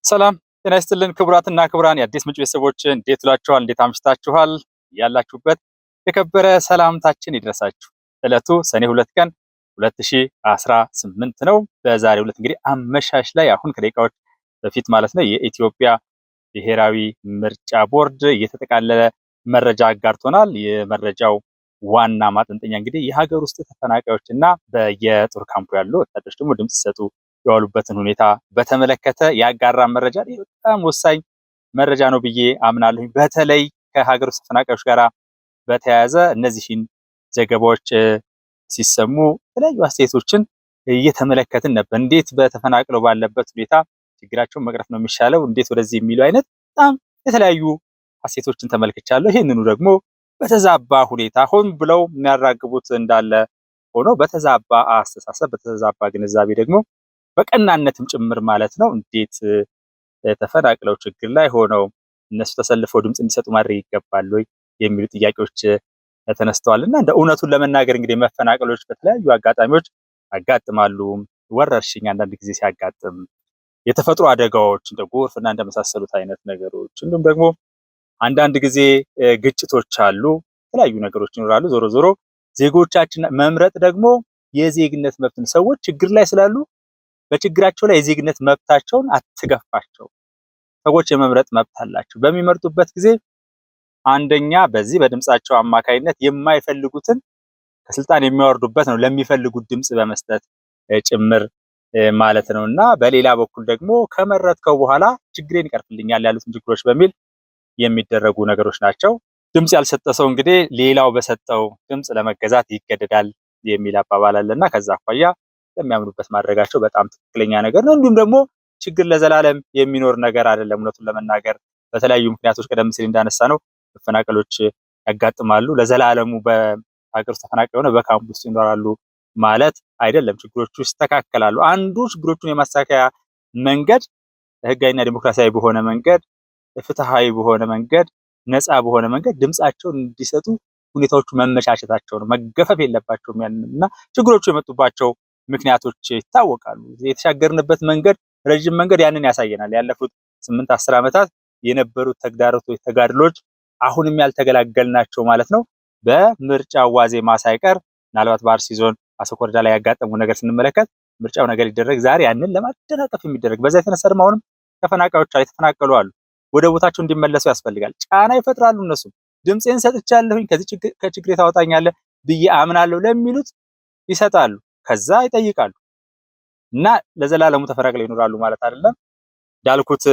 ሰላም ጤና ይስጥልን ክቡራትና ክቡራን የአዲስ ምንጭ ቤተሰቦች እንዴት ውላችኋል? እንዴት አምሽታችኋል? ያላችሁበት የከበረ ሰላምታችን ይድረሳችሁ። ዕለቱ ሰኔ 2 ቀን 2018 ነው። በዛሬው ዕለት እንግዲህ አመሻሽ ላይ አሁን ከደቂቃዎች በፊት ማለት ነው የኢትዮጵያ ብሔራዊ ምርጫ ቦርድ እየተጠቃለለ መረጃ አጋርቶናል። የመረጃው ዋና ማጠንጠኛ እንግዲህ የሀገር ውስጥ ተፈናቃዮችና በየጦር ካምፑ ያሉ ወታደሮች ደግሞ ድምጽ ሲሰጡ የዋሉበትን ሁኔታ በተመለከተ ያጋራ መረጃ በጣም ወሳኝ መረጃ ነው ብዬ አምናለሁ። በተለይ ከሀገር ውስጥ ተፈናቃዮች ጋር በተያያዘ እነዚህን ዘገባዎች ሲሰሙ የተለያዩ አስተያየቶችን እየተመለከትን ነበር። እንዴት በተፈናቅለው ባለበት ሁኔታ ችግራቸውን መቅረፍ ነው የሚሻለው፣ እንዴት ወደዚህ የሚሉ አይነት በጣም የተለያዩ አስተያየቶችን ተመልክቻለሁ። ይህንኑ ደግሞ በተዛባ ሁኔታ ሆን ብለው የሚያራግቡት እንዳለ ሆኖ በተዛባ አስተሳሰብ በተዛባ ግንዛቤ ደግሞ በቀናነትም ጭምር ማለት ነው እንዴት ተፈናቅለው ችግር ላይ ሆነው እነሱ ተሰልፈው ድምጽ እንዲሰጡ ማድረግ ይገባል ወይ የሚሉ ጥያቄዎች ተነስተዋልና እንደ እውነቱን ለመናገር እንግዲህ መፈናቀሎች በተለያዩ አጋጣሚዎች ያጋጥማሉ። ወረርሽኝ አንዳንድ ጊዜ ሲያጋጥም፣ የተፈጥሮ አደጋዎች እንደ ጎርፍና እንደመሳሰሉት አይነት ነገሮች፣ እንዲሁም ደግሞ አንዳንድ ጊዜ ግጭቶች አሉ፣ የተለያዩ ነገሮች ይኖራሉ። ዞሮ ዞሮ ዜጎቻችን መምረጥ ደግሞ የዜግነት መብትን ሰዎች ችግር ላይ ስላሉ በችግራቸው ላይ የዜግነት መብታቸውን አትገፋቸው። ሰዎች የመምረጥ መብት አላቸው። በሚመርጡበት ጊዜ አንደኛ በዚህ በድምጻቸው አማካይነት የማይፈልጉትን ከስልጣን የሚያወርዱበት ነው፣ ለሚፈልጉት ድምጽ በመስጠት ጭምር ማለት ነውና በሌላ በኩል ደግሞ ከመረጥከው በኋላ ችግሬን ይቀርፍልኛል ያሉትን ችግሮች በሚል የሚደረጉ ነገሮች ናቸው። ድምጽ ያልሰጠ ሰው እንግዲህ ሌላው በሰጠው ድምጽ ለመገዛት ይገደዳል የሚል አባባል አለና ከዛ አኳያ የሚያምኑበት ማድረጋቸው በጣም ትክክለኛ ነገር ነው። እንዲሁም ደግሞ ችግር ለዘላለም የሚኖር ነገር አይደለም። እውነቱን ለመናገር በተለያዩ ምክንያቶች ቀደም ሲል እንዳነሳ ነው መፈናቀሎች ያጋጥማሉ። ለዘላለሙ በሀገር ውስጥ ተፈናቃይ ሆነ በካምፕ ውስጥ ይኖራሉ ማለት አይደለም። ችግሮቹ ይስተካከላሉ። አንዱ ችግሮቹን የማስተካከያ መንገድ ህጋዊና ዲሞክራሲያዊ በሆነ መንገድ፣ ፍትሃዊ በሆነ መንገድ፣ ነፃ በሆነ መንገድ ድምጻቸውን እንዲሰጡ ሁኔታዎቹ መመቻቸታቸው ነው። መገፈፍ የለባቸውም እና ችግሮቹ የመጡባቸው ምክንያቶች ይታወቃሉ። የተሻገርንበት መንገድ ረጅም መንገድ ያንን ያሳየናል። ያለፉት 8-10 ዓመታት የነበሩት ተግዳሮቶች፣ ተጋድሎች አሁንም ያልተገላገልናቸው ማለት ነው። በምርጫ ዋዜማ ሳይቀር ምናልባት በአርሲ ዞን አሰኮ ወረዳ ላይ ያጋጠሙ ነገር ስንመለከት ምርጫው ነገር ይደረግ ዛሬ ያንን ለማደናቀፍ የሚደረግ በዛ የተነሳ ደግሞ አሁንም ተፈናቃዮች የተፈናቀሉ አሉ። ወደ ቦታቸው እንዲመለሱ ያስፈልጋል። ጫና ይፈጥራሉ። እነሱም ድምፄን ሰጥቻለሁኝ ከችግሬ ታወጣኛለህ ብዬ አምናለሁ ለሚሉት ይሰጣሉ። ከዛ ይጠይቃሉ እና ለዘላለሙ ተፈናቅለው ይኖራሉ ማለት አይደለም። እንዳልኩት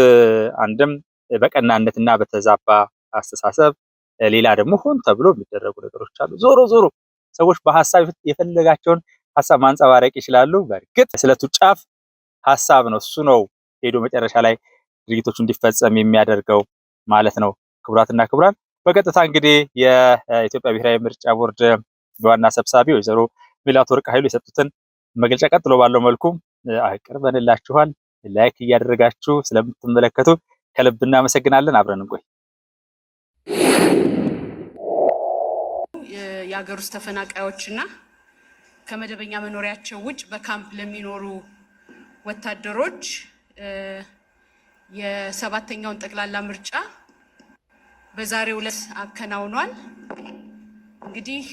አንድም በቀናነትና በተዛባ አስተሳሰብ፣ ሌላ ደግሞ ሆን ተብሎ የሚደረጉ ነገሮች አሉ። ዞሮ ዞሮ ሰዎች በሐሳብ የፈለጋቸውን ሐሳብ ማንጸባረቅ ይችላሉ። በእርግጥ ስለቱ ጫፍ ሐሳብ ነው። እሱ ነው ሄዶ መጨረሻ ላይ ድርጊቶቹ እንዲፈጸም የሚያደርገው ማለት ነው። ክቡራትና ክቡራን በቀጥታ እንግዲህ የኢትዮጵያ ብሔራዊ ምርጫ ቦርድ ዋና ሰብሳቢ ወይዘሮ ሜላትወርቅ ኃይሉ የሰጡትን መግለጫ ቀጥሎ ባለው መልኩ አቅርበንላችኋል። ላይክ እያደረጋችሁ ስለምትመለከቱ ከልብ እናመሰግናለን። አብረን እንቆይ። የሀገር ውስጥ ተፈናቃዮችና ከመደበኛ መኖሪያቸው ውጭ በካምፕ ለሚኖሩ ወታደሮች የሰባተኛውን ጠቅላላ ምርጫ በዛሬው ዕለት አከናውኗል። እንግዲህ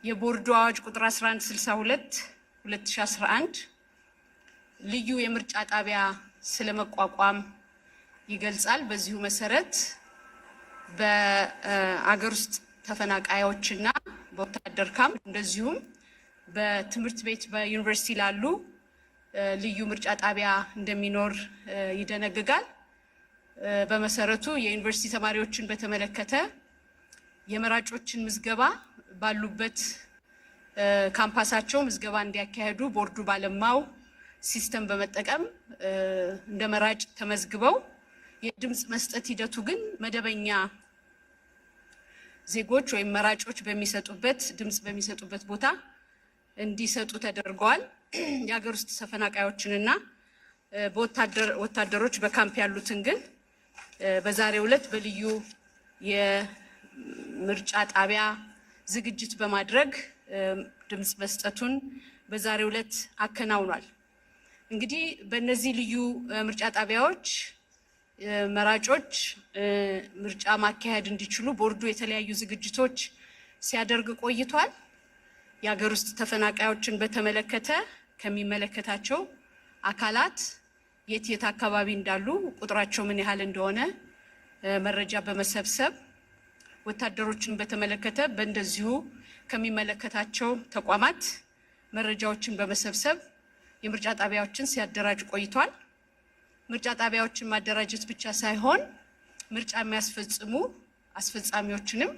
የቦርዱ አዋጅ ቁጥር 1162/2011 ልዩ የምርጫ ጣቢያ ስለመቋቋም ይገልጻል። በዚሁ መሰረት በአገር ውስጥ ተፈናቃዮችና በወታደር ካምፕ እንደዚሁም በትምህርት ቤት በዩኒቨርሲቲ ላሉ ልዩ ምርጫ ጣቢያ እንደሚኖር ይደነግጋል። በመሰረቱ የዩኒቨርሲቲ ተማሪዎችን በተመለከተ የመራጮችን ምዝገባ ባሉበት ካምፓሳቸው ምዝገባ እንዲያካሄዱ ቦርዱ ባለማው ሲስተም በመጠቀም እንደ መራጭ ተመዝግበው የድምጽ መስጠት ሂደቱ ግን መደበኛ ዜጎች ወይም መራጮች ድምጽ በሚሰጡበት ቦታ እንዲሰጡ ተደርገዋል። የሀገር ውስጥ ተፈናቃዮችንና ወታደሮች በካምፕ ያሉትን ግን በዛሬው ዕለት በልዩ የምርጫ ጣቢያ ዝግጅት በማድረግ ድምጽ መስጠቱን በዛሬው ዕለት አከናውኗል። እንግዲህ በእነዚህ ልዩ ምርጫ ጣቢያዎች መራጮች ምርጫ ማካሄድ እንዲችሉ ቦርዱ የተለያዩ ዝግጅቶች ሲያደርግ ቆይቷል። የሀገር ውስጥ ተፈናቃዮችን በተመለከተ ከሚመለከታቸው አካላት የት አካባቢ እንዳሉ ቁጥራቸው ምን ያህል እንደሆነ መረጃ በመሰብሰብ ወታደሮችን በተመለከተ በእንደዚሁ ከሚመለከታቸው ተቋማት መረጃዎችን በመሰብሰብ የምርጫ ጣቢያዎችን ሲያደራጅ ቆይቷል። ምርጫ ጣቢያዎችን ማደራጀት ብቻ ሳይሆን ምርጫ የሚያስፈጽሙ አስፈጻሚዎችንም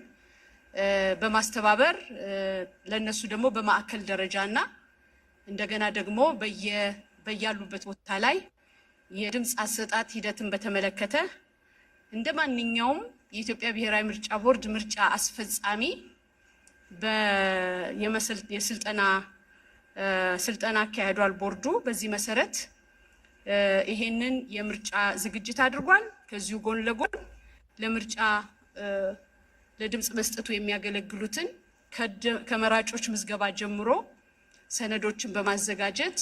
በማስተባበር ለነሱ ደግሞ በማዕከል ደረጃና እንደገና ደግሞ በያሉበት ቦታ ላይ የድምፅ አሰጣጥ ሂደትን በተመለከተ እንደ ማንኛውም የኢትዮጵያ ብሔራዊ ምርጫ ቦርድ ምርጫ አስፈጻሚ ስልጠና አካሂዷል ቦርዱ። በዚህ መሰረት ይሄንን የምርጫ ዝግጅት አድርጓል። ከዚሁ ጎን ለጎን ለምርጫ ለድምፅ መስጠቱ የሚያገለግሉትን ከመራጮች ምዝገባ ጀምሮ ሰነዶችን በማዘጋጀት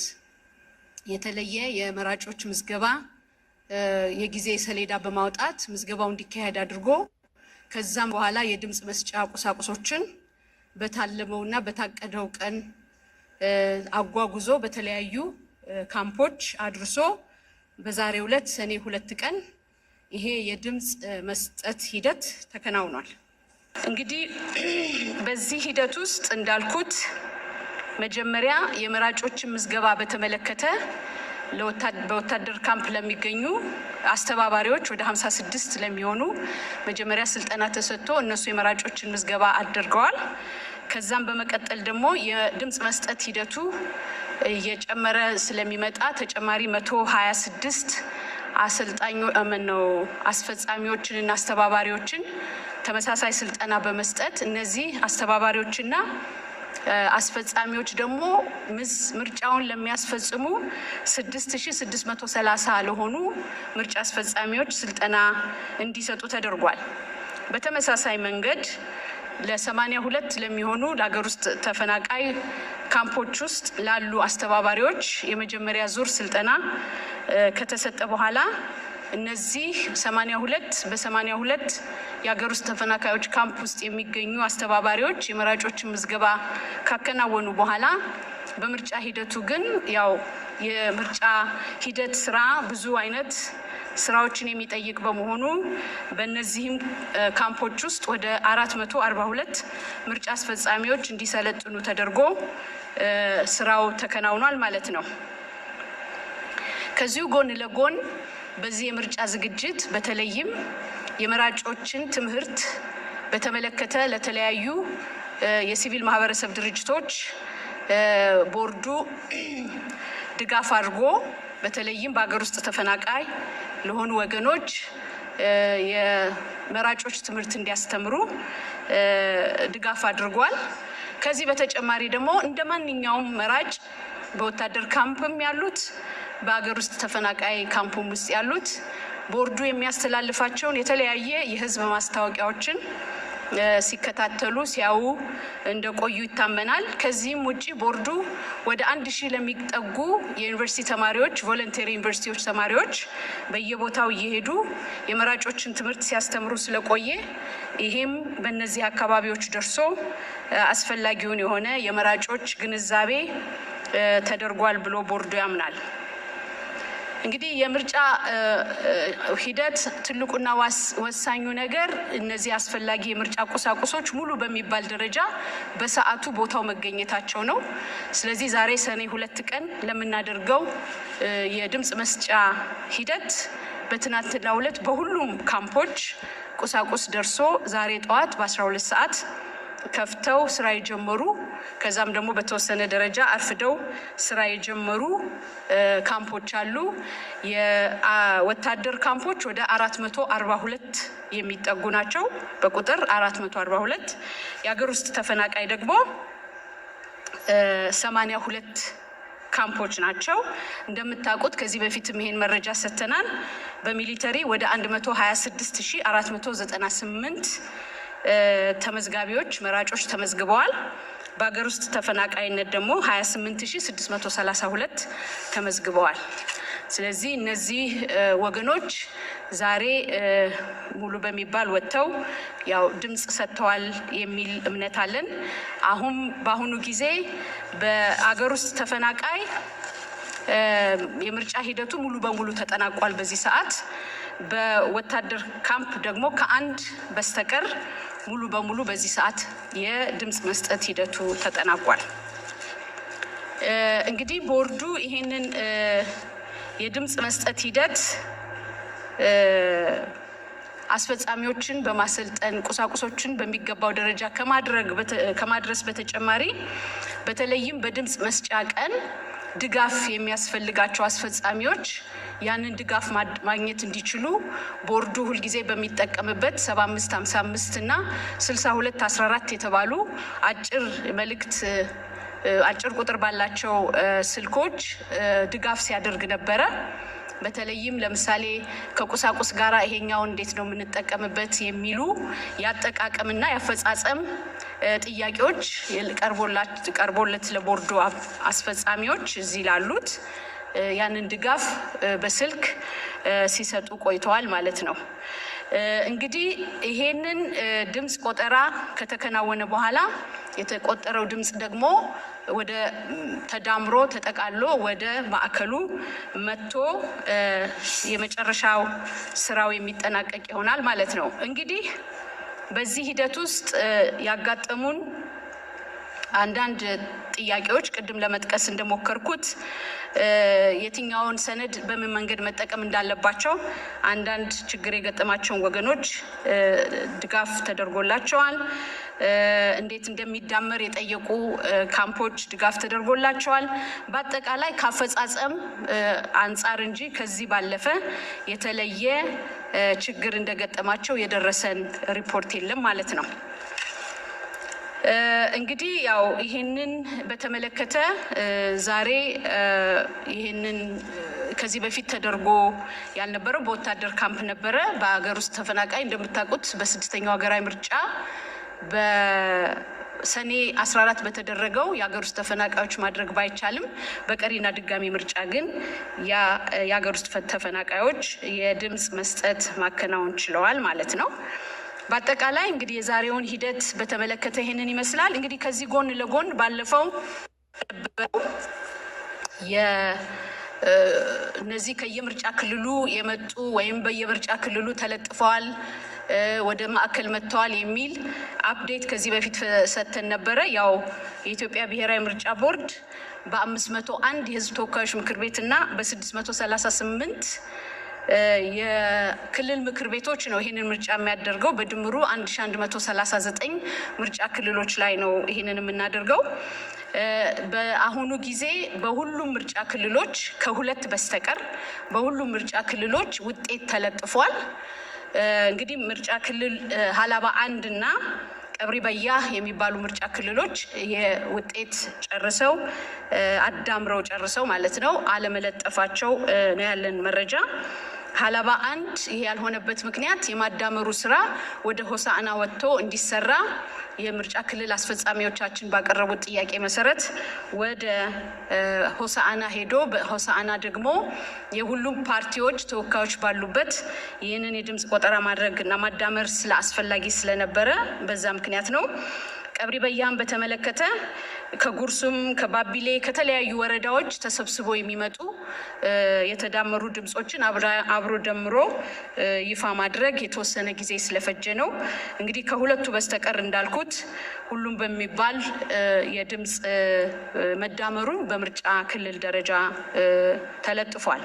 የተለየ የመራጮች ምዝገባ የጊዜ ሰሌዳ በማውጣት ምዝገባው እንዲካሄድ አድርጎ ከዛም በኋላ የድምፅ መስጫ ቁሳቁሶችን በታለመውና በታቀደው ቀን አጓጉዞ በተለያዩ ካምፖች አድርሶ በዛሬው ዕለት ሰኔ 2 ቀን ይሄ የድምፅ መስጠት ሂደት ተከናውኗል። እንግዲህ በዚህ ሂደት ውስጥ እንዳልኩት መጀመሪያ የመራጮችን ምዝገባ በተመለከተ በወታደር ካምፕ ለሚገኙ አስተባባሪዎች ወደ 56 ለሚሆኑ መጀመሪያ ስልጠና ተሰጥቶ እነሱ የመራጮችን ምዝገባ አድርገዋል። ከዛም በመቀጠል ደግሞ የድምፅ መስጠት ሂደቱ እየጨመረ ስለሚመጣ ተጨማሪ 126 አስፈጻሚዎችንና አስተባባሪዎችን ተመሳሳይ ስልጠና በመስጠት እነዚህ አስተባባሪዎችና አስፈጻሚዎች ደግሞ ምርጫውን ለሚያስፈጽሙ 6630 ለሆኑ ምርጫ አስፈጻሚዎች ስልጠና እንዲሰጡ ተደርጓል። በተመሳሳይ መንገድ ለ82 ለሚሆኑ ለሀገር ውስጥ ተፈናቃይ ካምፖች ውስጥ ላሉ አስተባባሪዎች የመጀመሪያ ዙር ስልጠና ከተሰጠ በኋላ እነዚህ 82 የሀገር ውስጥ ተፈናቃዮች ካምፕ ውስጥ የሚገኙ አስተባባሪዎች የመራጮችን ምዝገባ ካከናወኑ በኋላ በምርጫ ሂደቱ ግን ያው የምርጫ ሂደት ስራ ብዙ አይነት ስራዎችን የሚጠይቅ በመሆኑ በእነዚህም ካምፖች ውስጥ ወደ 442 ምርጫ አስፈጻሚዎች እንዲሰለጥኑ ተደርጎ ስራው ተከናውኗል ማለት ነው። ከዚሁ ጎን ለጎን በዚህ የምርጫ ዝግጅት በተለይም የመራጮችን ትምህርት በተመለከተ ለተለያዩ የሲቪል ማህበረሰብ ድርጅቶች ቦርዱ ድጋፍ አድርጎ በተለይም በሀገር ውስጥ ተፈናቃይ ለሆኑ ወገኖች የመራጮች ትምህርት እንዲያስተምሩ ድጋፍ አድርጓል። ከዚህ በተጨማሪ ደግሞ እንደ ማንኛውም መራጭ በወታደር ካምፕም ያሉት በሀገር ውስጥ ተፈናቃይ ካምፕም ውስጥ ያሉት ቦርዱ የሚያስተላልፋቸውን የተለያየ የህዝብ ማስታወቂያዎችን ሲከታተሉ ሲያዩ እንደቆዩ ይታመናል። ከዚህም ውጪ ቦርዱ ወደ 1000 ለሚጠጉ የዩኒቨርሲቲ ተማሪዎች ቮለንተሪ ዩኒቨርሲቲዎች ተማሪዎች በየቦታው እየሄዱ የመራጮችን ትምህርት ሲያስተምሩ ስለቆየ ይሄም በእነዚህ አካባቢዎች ደርሶ አስፈላጊውን የሆነ የመራጮች ግንዛቤ ተደርጓል ብሎ ቦርዱ ያምናል። እንግዲህ የምርጫ ሂደት ትልቁና ወሳኙ ነገር እነዚህ አስፈላጊ የምርጫ ቁሳቁሶች ሙሉ በሚባል ደረጃ በሰዓቱ ቦታው መገኘታቸው ነው። ስለዚህ ዛሬ ሰኔ 2 ቀን ለምናደርገው የድምፅ መስጫ ሂደት በትናንትናው ዕለት በሁሉም ካምፖች ቁሳቁስ ደርሶ ዛሬ ጠዋት በ12 ሰዓት ከፍተው ስራ የጀመሩ ከዛም ደግሞ በተወሰነ ደረጃ አርፍደው ስራ የጀመሩ ካምፖች አሉ። የወታደር ካምፖች ወደ 442 የሚጠጉ ናቸው በቁጥር 442። የሀገር ውስጥ ተፈናቃይ ደግሞ 82 ካምፖች ናቸው። እንደምታውቁት ከዚህ በፊትም ይሄን መረጃ ሰጥተናል። በሚሊተሪ ወደ 126498 ተመዝጋቢዎች መራጮች ተመዝግበዋል። በሀገር ውስጥ ተፈናቃይነት ደግሞ 28632 ተመዝግበዋል። ስለዚህ እነዚህ ወገኖች ዛሬ ሙሉ በሚባል ወጥተው ያው ድምጽ ሰጥተዋል የሚል እምነት አለን። በአሁኑ ጊዜ በአገር ውስጥ ተፈናቃይ የምርጫ ሂደቱ ሙሉ በሙሉ ተጠናቋል። በዚህ ሰዓት በወታደር ካምፕ ደግሞ ከአንድ በስተቀር ሙሉ በሙሉ በዚህ ሰዓት የድምጽ መስጠት ሂደቱ ተጠናቋል። እንግዲህ ቦርዱ ይሄንን የድምጽ መስጠት ሂደት አስፈጻሚዎችን በማሰልጠን ቁሳቁሶችን በሚገባው ደረጃ ከማድረስ በተጨማሪ በተለይም በድምጽ መስጫ ቀን ድጋፍ የሚያስፈልጋቸው አስፈጻሚዎች ያንን ድጋፍ ማግኘት እንዲችሉ ቦርዱ ሁልጊዜ በሚጠቀምበት 7555 እና 6214 የተባሉ አጭር ቁጥር ባላቸው ስልኮች ድጋፍ ሲያደርግ ነበረ። በተለይም ለምሳሌ ከቁሳቁስ ጋር ይሄኛው እንዴት ነው የምንጠቀምበት የሚሉ ያጠቃቀምና ያፈጻጸም ጥያቄዎች ቀርቦለት ለቦርዱ አስፈጻሚዎች እዚህ ላሉት ያንን ድጋፍ በስልክ ሲሰጡ ቆይተዋል ማለት ነው። እንግዲህ ይሄንን ድምጽ ቆጠራ ከተከናወነ በኋላ የተቆጠረው ድምጽ ደግሞ ወደ ተዳምሮ ተጠቃሎ ወደ ማዕከሉ መጥቶ የመጨረሻው ስራው የሚጠናቀቅ ይሆናል ማለት ነው። እንግዲህ በዚህ ሂደት ውስጥ ያጋጠሙን አንዳንድ ጥያቄዎች ቅድም ለመጥቀስ እንደሞከርኩት የትኛውን ሰነድ በምን መንገድ መጠቀም እንዳለባቸው አንዳንድ ችግር የገጠማቸውን ወገኖች ድጋፍ ተደርጎላቸዋል። እንዴት እንደሚዳመር የጠየቁ ካምፖች ድጋፍ ተደርጎላቸዋል። በአጠቃላይ ካፈጻጸም አንጻር እንጂ ከዚህ ባለፈ የተለየ ችግር እንደገጠማቸው የደረሰን ሪፖርት የለም ማለት ነው። እንግዲህ ያው ይሄንን በተመለከተ ዛሬ ይሄንን ከዚህ በፊት ተደርጎ ያልነበረው በወታደር ካምፕ ነበረ። በሀገር ውስጥ ተፈናቃይ እንደምታውቁት በስድስተኛው ሀገራዊ ምርጫ በሰኔ 14 በተደረገው የሀገር ውስጥ ተፈናቃዮች ማድረግ ባይቻልም በቀሪና ድጋሚ ምርጫ ግን የሀገር ውስጥ ተፈናቃዮች የድምጽ መስጠት ማከናወን ችለዋል ማለት ነው። በአጠቃላይ እንግዲህ የዛሬውን ሂደት በተመለከተ ይሄንን ይመስላል። እንግዲህ ከዚህ ጎን ለጎን ባለፈው እነዚህ ከየምርጫ ክልሉ የመጡ ወይም በየምርጫ ክልሉ ተለጥፈዋል ወደ ማዕከል መጥተዋል የሚል አፕዴት ከዚህ በፊት ሰጥተን ነበረ። ያው የኢትዮጵያ ብሔራዊ ምርጫ ቦርድ በ501 የህዝብ ተወካዮች ምክር ቤት እና በ638 የክልል ምክር ቤቶች ነው ይህንን ምርጫ የሚያደርገው። በድምሩ 1139 ምርጫ ክልሎች ላይ ነው ይህንን የምናደርገው። በአሁኑ ጊዜ በሁሉም ምርጫ ክልሎች ከሁለት በስተቀር በሁሉም ምርጫ ክልሎች ውጤት ተለጥፏል። እንግዲህ ምርጫ ክልል ሀላባ 1 እና ቀብሪ በያህ የሚባሉ ምርጫ ክልሎች የውጤት ጨርሰው አዳምረው ጨርሰው ማለት ነው አለመለጠፋቸው ነው ያለን መረጃ። ሀላባ 1 ይሄ ያልሆነበት ምክንያት የማዳመሩ ስራ ወደ ሆሳዕና ወጥቶ እንዲሰራ የምርጫ ክልል አስፈጻሚዎቻችን ባቀረቡት ጥያቄ መሰረት ወደ ሆሳዕና ሄዶ በሆሳዕና ደግሞ የሁሉም ፓርቲዎች ተወካዮች ባሉበት ይህንን የድምጽ ቆጠራ ማድረግ እና ማዳመር አስፈላጊ ስለነበረ በዛ ምክንያት ነው። ቀብሪ በያህን በተመለከተ ከጉርሱም ከባቢሌ ከተለያዩ ወረዳዎች ተሰብስቦ የሚመጡ የተዳመሩ ድምጾችን አብሮ ደምሮ ይፋ ማድረግ የተወሰነ ጊዜ ስለፈጀ ነው። እንግዲህ ከሁለቱ በስተቀር እንዳልኩት ሁሉም በሚባል የድምጽ መዳመሩ በምርጫ ክልል ደረጃ ተለጥፏል።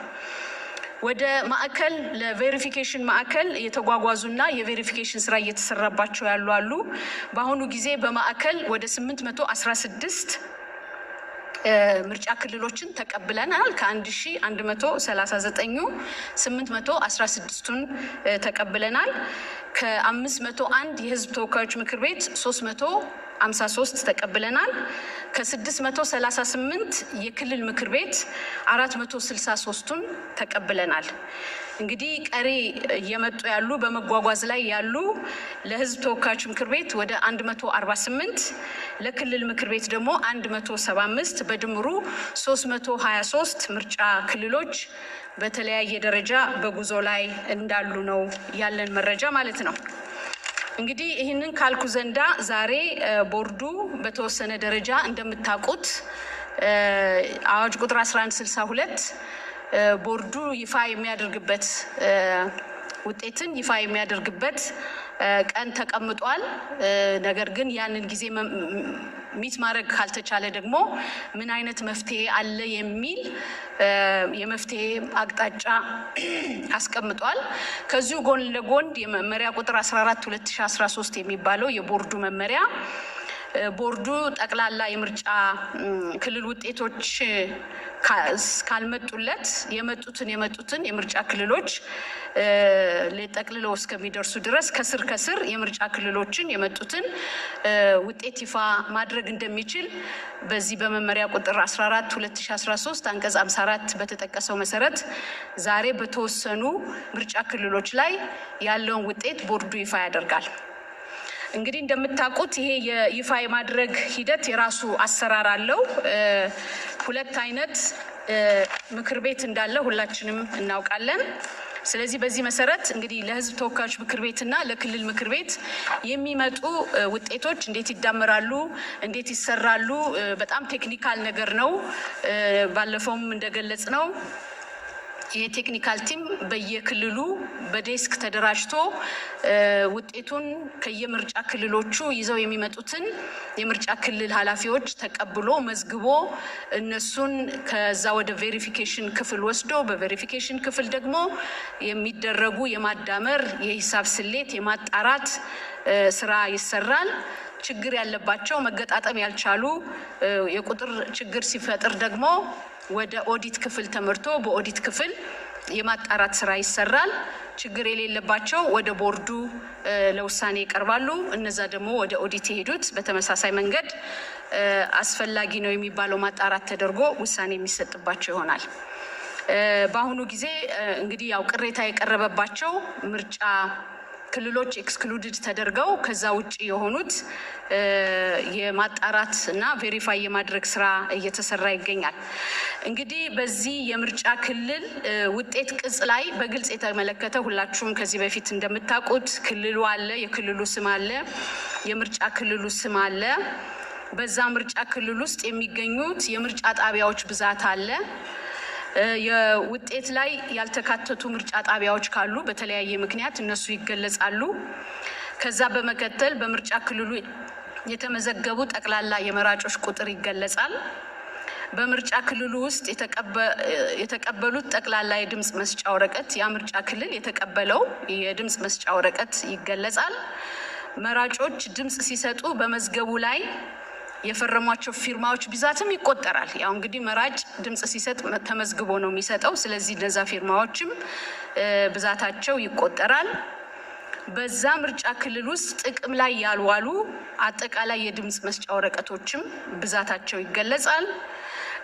ወደ ማዕከል ለቬሪፊኬሽን ማዕከል የተጓጓዙና የቬሪፊኬሽን ስራ እየተሰራባቸው ያሉ አሉ። በአሁኑ ጊዜ በማዕከል ወደ 816 ምርጫ ክልሎችን ተቀብለናል። ከ1139 816ቱን ተቀብለናል። ከ501 የህዝብ ተወካዮች ምክር ቤት 53 ተቀብለናል። ከ638 የክልል ምክር ቤት 463ቱን ተቀብለናል። እንግዲህ ቀሪ እየመጡ ያሉ በመጓጓዝ ላይ ያሉ ለህዝብ ተወካዮች ምክር ቤት ወደ 148 ለክልል ምክር ቤት ደግሞ 175 በድምሩ 323 ምርጫ ክልሎች በተለያየ ደረጃ በጉዞ ላይ እንዳሉ ነው ያለን መረጃ ማለት ነው። እንግዲህ ይህንን ካልኩ ዘንዳ ዛሬ ቦርዱ በተወሰነ ደረጃ እንደምታውቁት አዋጅ ቁጥር 1162 ቦርዱ ይፋ የሚያደርግበት ውጤትን ይፋ የሚያደርግበት ቀን ተቀምጧል። ነገር ግን ያንን ጊዜ ሚት ማድረግ ካልተቻለ ደግሞ ምን አይነት መፍትሄ አለ የሚል የመፍትሄ አቅጣጫ አስቀምጧል። ከዚሁ ጎን ለጎን የመመሪያ ቁጥር 14 2013 የሚባለው የቦርዱ መመሪያ ቦርዱ ጠቅላላ የምርጫ ክልል ውጤቶች ካልመጡለት የመጡትን የምርጫ ክልሎች ለጠቅልለው እስከሚደርሱ ድረስ ከስር የምርጫ ክልሎችን የመጡትን ውጤት ይፋ ማድረግ እንደሚችል በዚህ በመመሪያ ቁጥር 14 2013 አንቀጽ 54 በተጠቀሰው መሰረት ዛሬ በተወሰኑ ምርጫ ክልሎች ላይ ያለውን ውጤት ቦርዱ ይፋ ያደርጋል። እንግዲህ እንደምታውቁት ይሄ የይፋ የማድረግ ሂደት የራሱ አሰራር አለው። ሁለት አይነት ምክር ቤት እንዳለ ሁላችንም እናውቃለን። ስለዚህ በዚህ መሰረት እንግዲህ ለህዝብ ተወካዮች ምክር ቤትና ለክልል ምክር ቤት የሚመጡ ውጤቶች እንዴት ይዳመራሉ፣ እንዴት ይሰራሉ፣ በጣም ቴክኒካል ነገር ነው። ባለፈውም እንደገለጽ ነው የቴክኒካል ቲም በየክልሉ በዴስክ ተደራጅቶ ውጤቱን ከየምርጫ ክልሎቹ ይዘው የሚመጡትን የምርጫ ክልል ኃላፊዎች ተቀብሎ መዝግቦ እነሱን ከዛ ወደ ቬሪፊኬሽን ክፍል ወስዶ በቬሪፊኬሽን ክፍል ደግሞ የሚደረጉ የማዳመር የሂሳብ ስሌት የማጣራት ስራ ይሰራል። ችግር ያለባቸው መገጣጠም ያልቻሉ የቁጥር ችግር ሲፈጥር ደግሞ ወደ ኦዲት ክፍል ተመርቶ በኦዲት ክፍል የማጣራት ስራ ይሰራል። ችግር የሌለባቸው ወደ ቦርዱ ለውሳኔ ይቀርባሉ። እነዛ ደግሞ ወደ ኦዲት የሄዱት በተመሳሳይ መንገድ አስፈላጊ ነው የሚባለው ማጣራት ተደርጎ ውሳኔ የሚሰጥባቸው ይሆናል። በአሁኑ ጊዜ እንግዲህ ያው ቅሬታ የቀረበባቸው ምርጫ ክልሎች ኤክስክሉድድ ተደርገው ከዛ ውጭ የሆኑት የማጣራት እና ቬሪፋይ የማድረግ ስራ እየተሰራ ይገኛል። እንግዲህ በዚህ የምርጫ ክልል ውጤት ቅጽ ላይ በግልጽ የተመለከተ ሁላችሁም ከዚህ በፊት እንደምታውቁት ክልሉ አለ፣ የክልሉ ስም አለ፣ የምርጫ ክልሉ ስም አለ። በዛ ምርጫ ክልል ውስጥ የሚገኙት የምርጫ ጣቢያዎች ብዛት አለ። የውጤት ላይ ያልተካተቱ ምርጫ ጣቢያዎች ካሉ በተለያየ ምክንያት እነሱ ይገለጻሉ። ከዛ በመከተል በምርጫ ክልሉ የተመዘገቡ ጠቅላላ የመራጮች ቁጥር ይገለጻል። በምርጫ ክልሉ ውስጥ የተቀበሉት ጠቅላላ የድምፅ መስጫ ወረቀት ያ ምርጫ ክልል የተቀበለው የድምፅ መስጫ ወረቀት ይገለጻል። መራጮች ድምፅ ሲሰጡ በመዝገቡ ላይ የፈረሟቸው ፊርማዎች ብዛትም ይቆጠራል። ያው እንግዲህ መራጭ ድምፅ ሲሰጥ ተመዝግቦ ነው የሚሰጠው። ስለዚህ እነዛ ፊርማዎችም ብዛታቸው ይቆጠራል። በዛ ምርጫ ክልል ውስጥ ጥቅም ላይ ያልዋሉ አጠቃላይ የድምፅ መስጫ ወረቀቶችም ብዛታቸው ይገለጻል።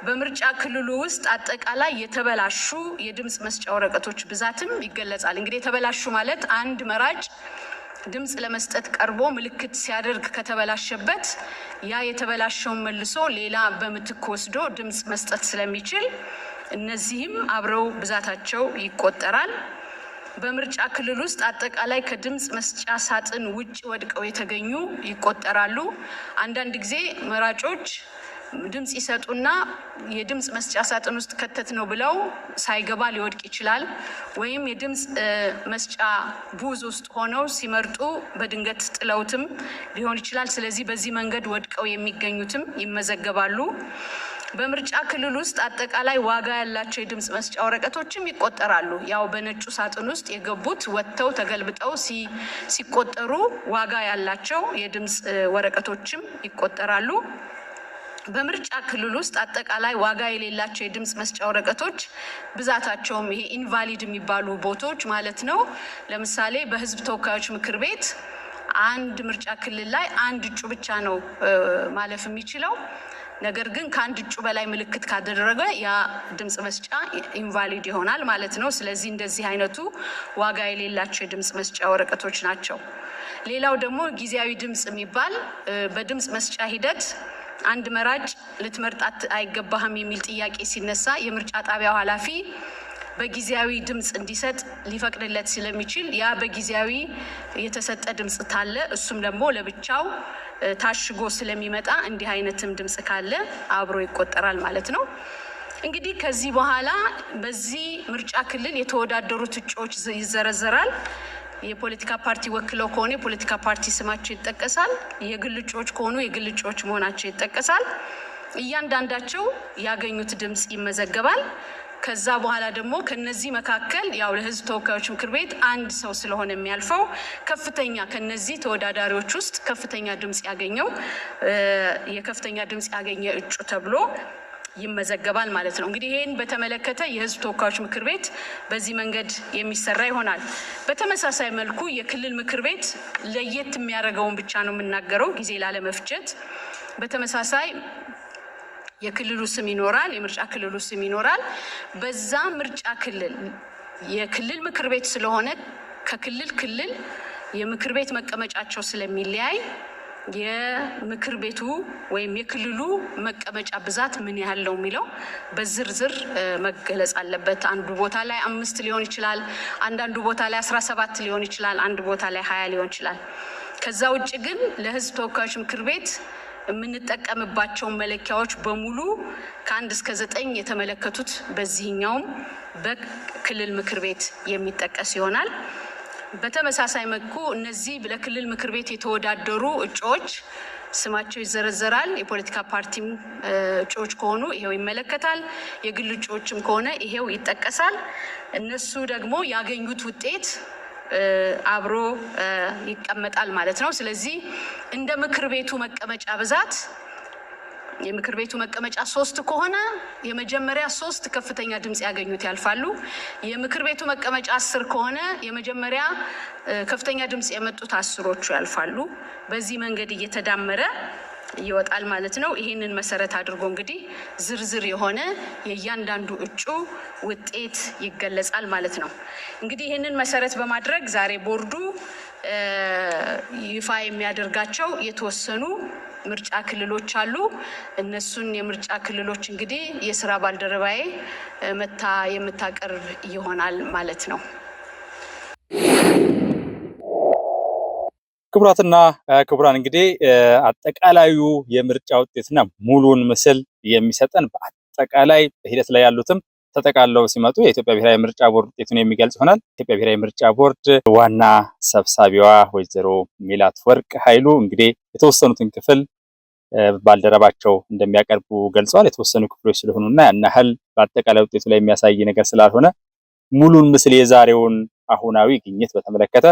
በምርጫ ክልሉ ውስጥ አጠቃላይ የተበላሹ የድምፅ መስጫ ወረቀቶች ብዛትም ይገለጻል። እንግዲህ የተበላሹ ማለት አንድ መራጭ ድምፅ ለመስጠት ቀርቦ ምልክት ሲያደርግ ከተበላሸበት ያ የተበላሸውን መልሶ ሌላ በምትክ ወስዶ ድምፅ መስጠት ስለሚችል እነዚህም አብረው ብዛታቸው ይቆጠራል። በምርጫ ክልል ውስጥ አጠቃላይ ከድምፅ መስጫ ሳጥን ውጭ ወድቀው የተገኙ ይቆጠራሉ። አንዳንድ ጊዜ መራጮች ድምፅ ይሰጡና የድምፅ መስጫ ሳጥን ውስጥ ከተት ነው ብለው ሳይገባ ሊወድቅ ይችላል። ወይም የድምፅ መስጫ ቡዝ ውስጥ ሆነው ሲመርጡ በድንገት ጥለውትም ሊሆን ይችላል። ስለዚህ በዚህ መንገድ ወድቀው የሚገኙትም ይመዘገባሉ። በምርጫ ክልል ውስጥ አጠቃላይ ዋጋ ያላቸው የድምፅ መስጫ ወረቀቶችም ይቆጠራሉ። ያው በነጩ ሳጥን ውስጥ የገቡት ወጥተው ተገልብጠው ሲቆጠሩ ዋጋ ያላቸው የድምፅ ወረቀቶችም ይቆጠራሉ። በምርጫ ክልል ውስጥ አጠቃላይ ዋጋ የሌላቸው የድምፅ መስጫ ወረቀቶች ብዛታቸውም ይሄ ኢንቫሊድ የሚባሉ ቦታዎች ማለት ነው። ለምሳሌ በህዝብ ተወካዮች ምክር ቤት አንድ ምርጫ ክልል ላይ አንድ እጩ ብቻ ነው ማለፍ የሚችለው። ነገር ግን ከአንድ እጩ በላይ ምልክት ካደረገ ያ ድምጽ መስጫ ኢንቫሊድ ይሆናል ማለት ነው። ስለዚህ እንደዚህ አይነቱ ዋጋ የሌላቸው የድምጽ መስጫ ወረቀቶች ናቸው። ሌላው ደግሞ ጊዜያዊ ድምጽ የሚባል በድምጽ መስጫ ሂደት አንድ መራጭ ልትመርጣት አይገባህም የሚል ጥያቄ ሲነሳ የምርጫ ጣቢያው ኃላፊ በጊዜያዊ ድምጽ እንዲሰጥ ሊፈቅድለት ስለሚችል ያ በጊዜያዊ የተሰጠ ድምጽ ታለ እሱም ደግሞ ለብቻው ታሽጎ ስለሚመጣ እንዲህ አይነትም ድምጽ ካለ አብሮ ይቆጠራል ማለት ነው። እንግዲህ ከዚህ በኋላ በዚህ ምርጫ ክልል የተወዳደሩት እጩዎች ይዘረዘራል። የፖለቲካ ፓርቲ ወክለው ከሆነ የፖለቲካ ፓርቲ ስማቸው ይጠቀሳል። የግል እጩዎች ከሆኑ የግል እጩዎች መሆናቸው ይጠቀሳል። እያንዳንዳቸው ያገኙት ድምጽ ይመዘገባል። ከዛ በኋላ ደግሞ ከነዚህ መካከል ያው ለሕዝብ ተወካዮች ምክር ቤት አንድ ሰው ስለሆነ የሚያልፈው ከፍተኛ ከነዚህ ተወዳዳሪዎች ውስጥ ከፍተኛ ድምጽ ያገኘው የከፍተኛ ድምጽ ያገኘ እጩ ተብሎ ይመዘገባል ማለት ነው። እንግዲህ ይሄን በተመለከተ የሕዝብ ተወካዮች ምክር ቤት በዚህ መንገድ የሚሰራ ይሆናል። በተመሳሳይ መልኩ የክልል ምክር ቤት ለየት የሚያደርገውን ብቻ ነው የምናገረው ጊዜ ላለመፍጀት። በተመሳሳይ የክልሉ ስም ይኖራል፣ የምርጫ ክልሉ ስም ይኖራል። በዛ ምርጫ ክልል የክልል ምክር ቤት ስለሆነ ከክልል ክልል የምክር ቤት መቀመጫቸው ስለሚለያይ የምክር ቤቱ ወይም የክልሉ መቀመጫ ብዛት ምን ያህል ነው የሚለው በዝርዝር መገለጽ አለበት። አንዱ ቦታ ላይ 5 ሊሆን ይችላል፣ አንዳንዱ ቦታ ላይ 17 ሊሆን ይችላል፣ አንድ ቦታ ላይ 20 ሊሆን ይችላል። ከዛ ውጭ ግን ለሕዝብ ተወካዮች ምክር ቤት የምንጠቀምባቸውን መለኪያዎች በሙሉ ከ1 እስከ 9 የተመለከቱት በዚህኛውም በክልል ምክር ቤት የሚጠቀስ ይሆናል። በተመሳሳይ መልኩ እነዚህ ለክልል ምክር ቤት የተወዳደሩ እጩዎች ስማቸው ይዘረዘራል። የፖለቲካ ፓርቲም እጩዎች ከሆኑ ይሄው ይመለከታል። የግል እጩዎችም ከሆነ ይሄው ይጠቀሳል። እነሱ ደግሞ ያገኙት ውጤት አብሮ ይቀመጣል ማለት ነው። ስለዚህ እንደ ምክር ቤቱ መቀመጫ ብዛት የምክር ቤቱ መቀመጫ 3 ከሆነ የመጀመሪያ 3 ከፍተኛ ድምጽ ያገኙት ያልፋሉ። የምክር ቤቱ መቀመጫ 10 ከሆነ የመጀመሪያ ከፍተኛ ድምጽ የመጡት 10ዎቹ ያልፋሉ። በዚህ መንገድ እየተዳመረ ይወጣል ማለት ነው። ይህንን መሰረት አድርጎ እንግዲህ ዝርዝር የሆነ የእያንዳንዱ እጩ ውጤት ይገለጻል ማለት ነው። እንግዲህ ይህንን መሰረት በማድረግ ዛሬ ቦርዱ ይፋ የሚያደርጋቸው የተወሰኑ ምርጫ ክልሎች አሉ። እነሱን የምርጫ ክልሎች እንግዲህ የስራ ባልደረባዬ መታ የምታቀርብ ይሆናል ማለት ነው። ክቡራትና ክቡራን እንግዲህ አጠቃላዩ የምርጫ ውጤትና ሙሉን ምስል የሚሰጠን በአጠቃላይ በሂደት ላይ ያሉትም ተጠቃለው ሲመጡ የኢትዮጵያ ብሔራዊ ምርጫ ቦርድ ውጤቱን የሚገልጽ ይሆናል። ኢትዮጵያ ብሔራዊ ምርጫ ቦርድ ዋና ሰብሳቢዋ ወይዘሮ ሜላትወርቅ ኃይሉ እንግዲህ የተወሰኑትን ክፍል ባልደረባቸው እንደሚያቀርቡ ገልጸዋል። የተወሰኑ ክፍሎች ስለሆኑና ያን ያህል በአጠቃላይ ውጤቱ ላይ የሚያሳይ ነገር ስላልሆነ ሙሉን ምስል የዛሬውን አሁናዊ ግኝት በተመለከተ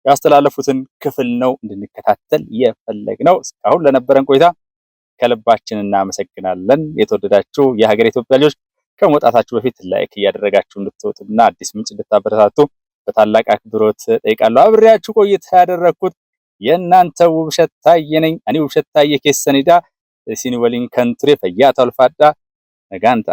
ያስተላለፉትን ክፍል ነው እንድንከታተል የፈለግነው። እስካሁን ለነበረን ቆይታ ከልባችን እናመሰግናለን። የተወደዳችሁ የሀገር ኢትዮጵያ ልጆች ከመውጣታችሁ በፊት ላይክ እያደረጋችሁ እንድትወጡና አዲስ ምንጭ እንድታበረታቱ በታላቅ አክብሮት ጠይቃለሁ። አብሬያችሁ ቆይታ ያደረኩት የእናንተ ውብሸት ታየ ነኝ። እኔ ውብሸት ታየ ኬሰኒዳ ሲኒ ወሊን ከንቱሬ ፈያታ አልፋዳ ነጋንታ